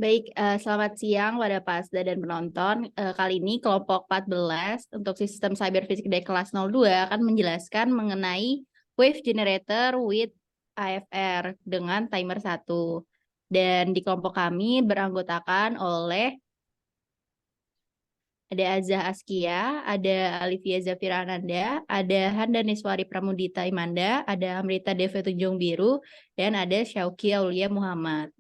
Baik, selamat siang pada Pasda dan penonton. Kali ini kelompok 14 untuk sistem cyber fisik dari kelas 02 akan menjelaskan mengenai wave generator with AFR dengan timer 1. Dan di kelompok kami beranggotakan oleh ada Azah Askia, ada Alivia Zafira Ananda, ada Handa Niswari Pramudita Imanda, ada Amrita Deve Tunjung Biru, dan ada Syauki Aulia Muhammad.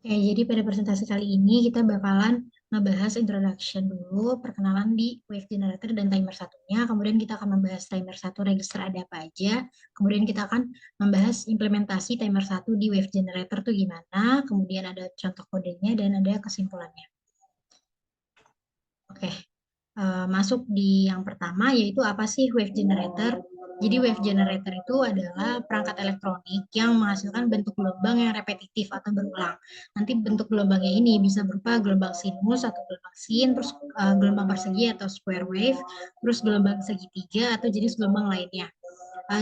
Oke, jadi pada presentasi kali ini kita bakalan ngebahas introduction dulu, perkenalan di wave generator dan timer satunya, kemudian kita akan membahas timer satu register ada apa aja, kemudian kita akan membahas implementasi timer satu di wave generator tuh gimana, kemudian ada contoh kodenya dan ada kesimpulannya. Oke, masuk di yang pertama yaitu apa sih wave generator? Jadi wave generator itu adalah perangkat elektronik yang menghasilkan bentuk gelombang yang repetitif atau berulang. Nanti bentuk gelombangnya ini bisa berupa gelombang sinus atau gelombang sin, terus gelombang persegi atau square wave, terus gelombang segitiga atau jenis gelombang lainnya.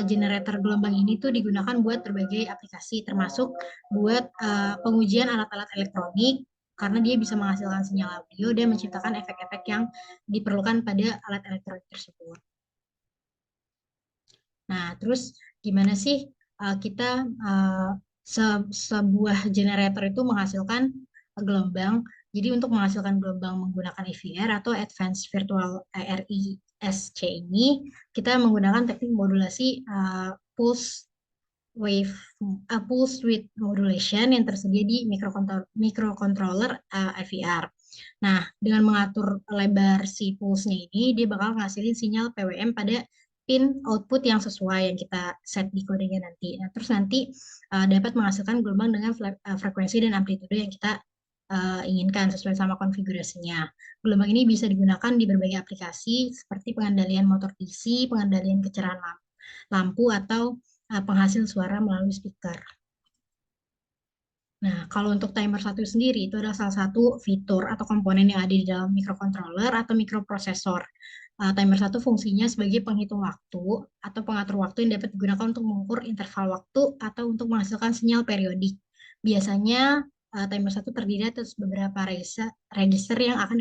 Generator gelombang ini tuh digunakan buat berbagai aplikasi, termasuk buat pengujian alat-alat elektronik, karena dia bisa menghasilkan sinyal audio dan menciptakan efek-efek yang diperlukan pada alat elektronik tersebut. Nah, terus gimana sih kita sebuah generator itu menghasilkan gelombang? Jadi untuk menghasilkan gelombang menggunakan EVR atau Advanced Virtual RISC ini, kita menggunakan teknik modulasi pulse wave pulse width modulation yang tersedia di microcontroller IVR. Nah, dengan mengatur lebar si pulse-nya ini, dia bakal ngasilin sinyal PWM pada pin output yang sesuai yang kita set di kodenya nanti. Nah, terus nanti dapat menghasilkan gelombang dengan frekuensi dan amplitude yang kita inginkan sesuai sama konfigurasinya. Gelombang ini bisa digunakan di berbagai aplikasi seperti pengendalian motor DC, pengendalian kecerahan lampu atau penghasil suara melalui speaker. Nah, kalau untuk timer satu sendiri, itu adalah salah satu fitur atau komponen yang ada di dalam microcontroller atau microprosesor. Timer satu fungsinya sebagai penghitung waktu atau pengatur waktu yang dapat digunakan untuk mengukur interval waktu atau untuk menghasilkan sinyal periodik. Biasanya timer satu terdiri atas beberapa register yang akan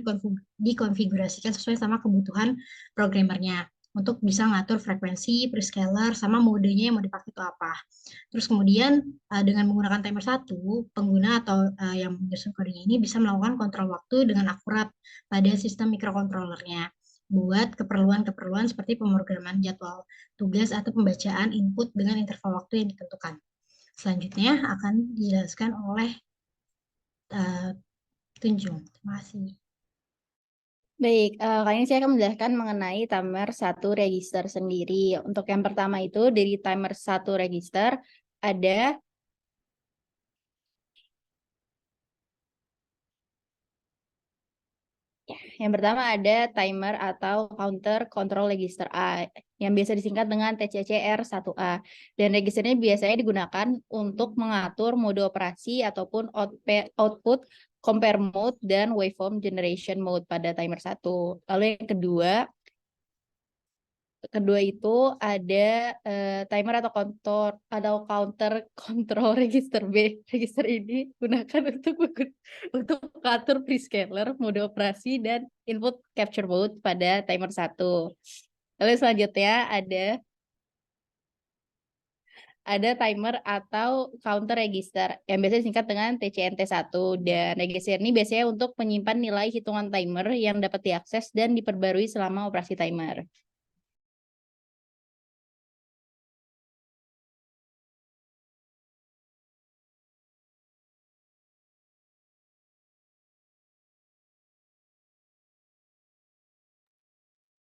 dikonfigurasikan sesuai sama kebutuhan programmernya untuk bisa ngatur frekuensi, prescaler, sama modenya yang mau dipakai itu apa. Terus kemudian dengan menggunakan timer satu, pengguna atau yang menyusun kodenya ini bisa melakukan kontrol waktu dengan akurat pada sistem mikrokontrolernya buat keperluan-keperluan seperti pemrograman jadwal tugas atau pembacaan input dengan interval waktu yang ditentukan. Selanjutnya akan dijelaskan oleh Tunjung. Terima kasih. Baik, kali ini saya akan menjelaskan mengenai timer satu register sendiri. Untuk yang pertama itu dari timer satu register ada yang pertama ada timer atau counter control register A yang biasa disingkat dengan TCCR1A. Dan registernya biasanya digunakan untuk mengatur mode operasi ataupun output compare mode dan waveform generation mode pada timer 1. Lalu yang kedua itu ada timer atau counter control register B. Register ini gunakan untuk mengatur prescaler, mode operasi dan input capture mode pada timer 1. Lalu selanjutnya ada timer atau counter register yang biasanya disingkat dengan TCNT1, dan register ini biasanya untuk menyimpan nilai hitungan timer yang dapat diakses dan diperbarui selama operasi timer.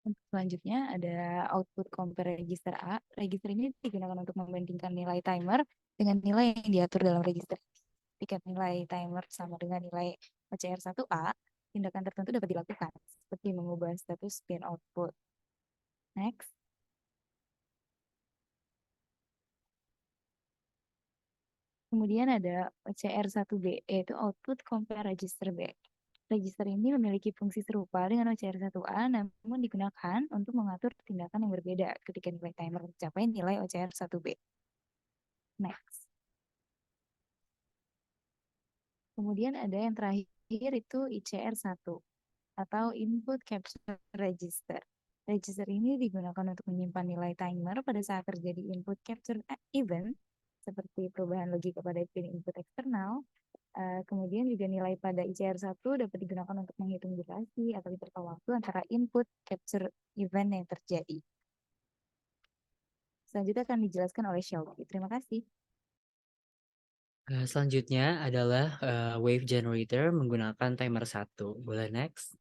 Untuk selanjutnya ada output compare register A. Register ini digunakan untuk membandingkan nilai timer dengan nilai yang diatur dalam register. Jika nilai timer sama dengan nilai OCR1A, tindakan tertentu dapat dilakukan, seperti mengubah status pin output. Next. Kemudian ada OCR1B, yaitu output compare register B. Register ini memiliki fungsi serupa dengan OCR1A, namun digunakan untuk mengatur tindakan yang berbeda ketika nilai timer mencapai nilai OCR1B. Next. Kemudian ada yang terakhir itu ICR1 atau Input Capture Register. Register ini digunakan untuk menyimpan nilai timer pada saat terjadi input capture event, seperti perubahan logika pada pin input eksternal. Kemudian juga nilai pada ICR1 dapat digunakan untuk menghitung durasi atau interval waktu antara input capture event yang terjadi. Selanjutnya akan dijelaskan oleh Shelby. Terima kasih. Selanjutnya adalah wave generator menggunakan timer 1. Boleh next?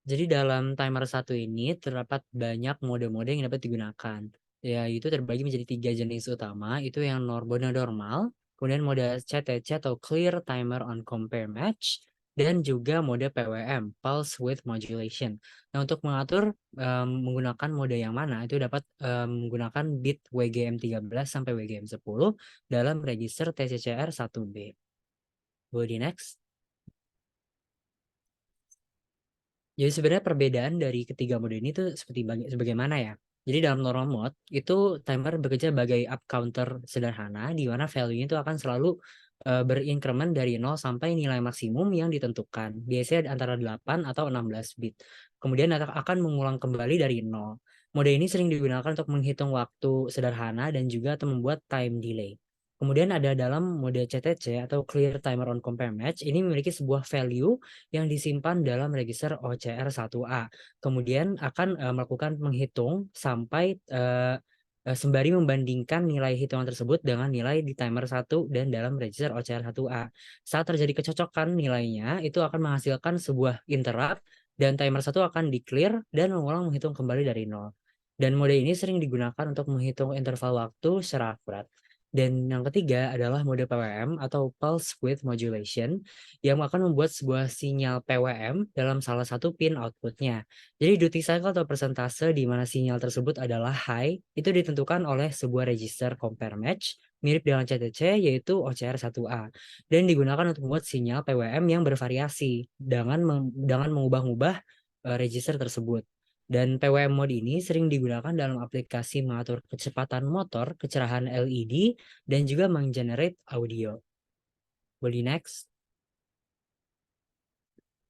Jadi dalam timer 1 ini terdapat banyak mode-mode yang dapat digunakan. Yaitu terbagi menjadi 3 jenis utama, itu yang mode normal, kemudian mode CTC atau Clear Timer on Compare Match, dan juga mode PWM, Pulse Width Modulation. Nah, untuk mengatur menggunakan mode yang mana, itu dapat menggunakan bit WGM13 sampai WGM10 dalam register TCCR 1B. Boleh di next? Jadi sebenarnya perbedaan dari ketiga mode ini tuh sebagaimana ya. Jadi dalam normal mode itu timer bekerja sebagai up counter sederhana di mana value-nya itu akan selalu berinkremen dari 0 sampai nilai maksimum yang ditentukan. Biasanya antara 8 atau 16 bit. Kemudian akan mengulang kembali dari 0. Mode ini sering digunakan untuk menghitung waktu sederhana dan juga atau membuat time delay. Kemudian ada dalam mode CTC atau Clear Timer on Compare Match, ini memiliki sebuah value yang disimpan dalam register OCR1A. Kemudian akan melakukan menghitung sampai sembari membandingkan nilai hitungan tersebut dengan nilai di timer 1 dan dalam register OCR1A. Saat terjadi kecocokan nilainya, itu akan menghasilkan sebuah interrupt dan timer 1 akan di-clear dan mengulang menghitung kembali dari 0. Dan mode ini sering digunakan untuk menghitung interval waktu secara akurat. Dan yang ketiga adalah mode PWM atau Pulse Width Modulation yang akan membuat sebuah sinyal PWM dalam salah satu pin outputnya. Jadi duty cycle atau persentase di mana sinyal tersebut adalah high itu ditentukan oleh sebuah register compare match mirip dengan CTC yaitu OCR1A dan digunakan untuk membuat sinyal PWM yang bervariasi dengan mengubah-ubah register tersebut. Dan PWM mode ini sering digunakan dalam aplikasi mengatur kecepatan motor, kecerahan LED, dan juga menggenerate audio. Boleh next?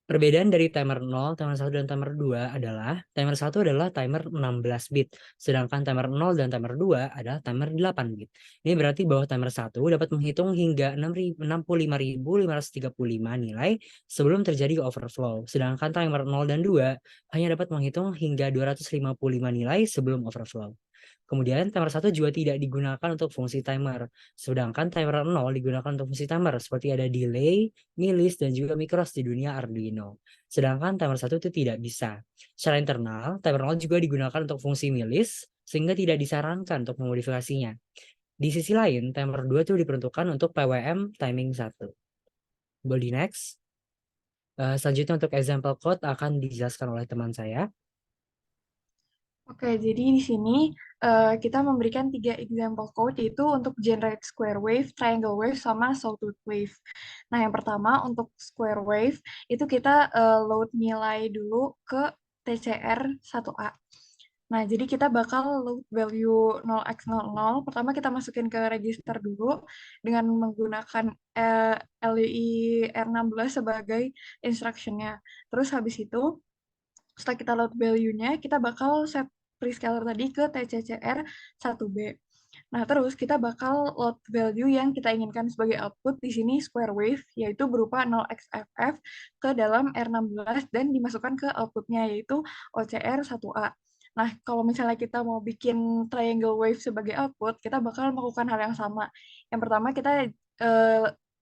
Perbedaan dari timer 0, timer 1, dan timer 2 adalah timer 1 adalah timer 16 bit, sedangkan timer 0 dan timer 2 adalah timer 8 bit. Ini berarti bahwa timer 1 dapat menghitung hingga 65.535 nilai sebelum terjadi overflow, sedangkan timer 0 dan 2 hanya dapat menghitung hingga 255 nilai sebelum overflow. Kemudian timer 1 juga tidak digunakan untuk fungsi timer, sedangkan timer 0 digunakan untuk fungsi timer seperti ada delay, milis, dan juga micros di dunia Arduino. Sedangkan timer 1 itu tidak bisa. Secara internal, timer 0 juga digunakan untuk fungsi milis, sehingga tidak disarankan untuk memodifikasinya. Di sisi lain, timer 2 itu diperuntukkan untuk PWM timing 1. Boleh next. Selanjutnya untuk example code akan dijelaskan oleh teman saya. Oke, jadi di sini kita memberikan 3 example code yaitu untuk generate square wave, triangle wave, sama sawtooth wave. Nah, yang pertama untuk square wave itu kita load nilai dulu ke TCR1A. Nah, jadi kita bakal load value 0x00. Pertama kita masukin ke register dulu dengan menggunakan LUI R16 sebagai instruction-nya. Terus habis itu setelah kita load value-nya, kita bakal set prescaler tadi ke TCCR 1B. Nah, terus kita bakal load value yang kita inginkan sebagai output di sini square wave, yaitu berupa 0xFF ke dalam R16 dan dimasukkan ke outputnya, yaitu OCR1A. Nah, kalau misalnya kita mau bikin triangle wave sebagai output, kita bakal melakukan hal yang sama. Yang pertama, kita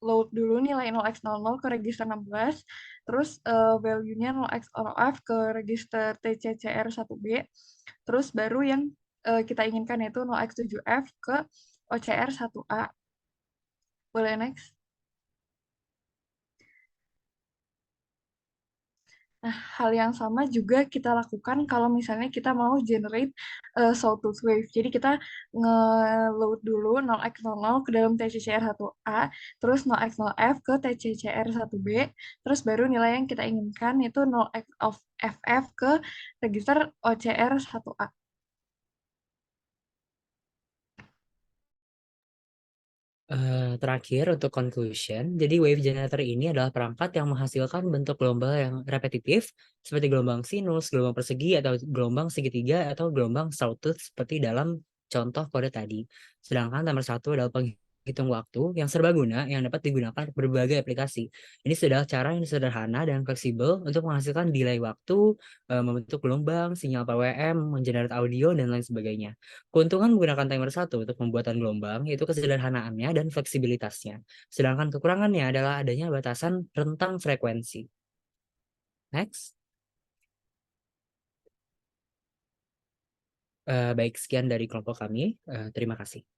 load dulu nilai 0x00 ke register 16, terus value-nya 0x0f ke register TCCR1B, terus baru yang kita inginkan yaitu 0x7f ke OCR1A. Boleh next? Nah, hal yang sama juga kita lakukan kalau misalnya kita mau generate sawtooth wave. Jadi kita nge-load dulu 0x00 ke dalam TCCR1A, terus 0x0f ke TCCR1B, terus baru nilai yang kita inginkan itu 0x of FF ke register OCR1A. Terakhir untuk conclusion, jadi wave generator ini adalah perangkat yang menghasilkan bentuk gelombang yang repetitif seperti gelombang sinus, gelombang persegi, atau gelombang segitiga, atau gelombang sawtooth seperti dalam contoh kode tadi. Sedangkan timer 1 adalah penghitung waktu yang serbaguna yang dapat digunakan untuk berbagai aplikasi. Ini sudah cara yang sederhana dan fleksibel untuk menghasilkan delay waktu, membentuk gelombang, sinyal PWM, mengenerate audio, dan lain sebagainya. Keuntungan menggunakan timer 1 untuk pembuatan gelombang yaitu kesederhanaannya dan fleksibilitasnya. Sedangkan kekurangannya adalah adanya batasan rentang frekuensi. Next. Baik, sekian dari kelompok kami. Terima kasih.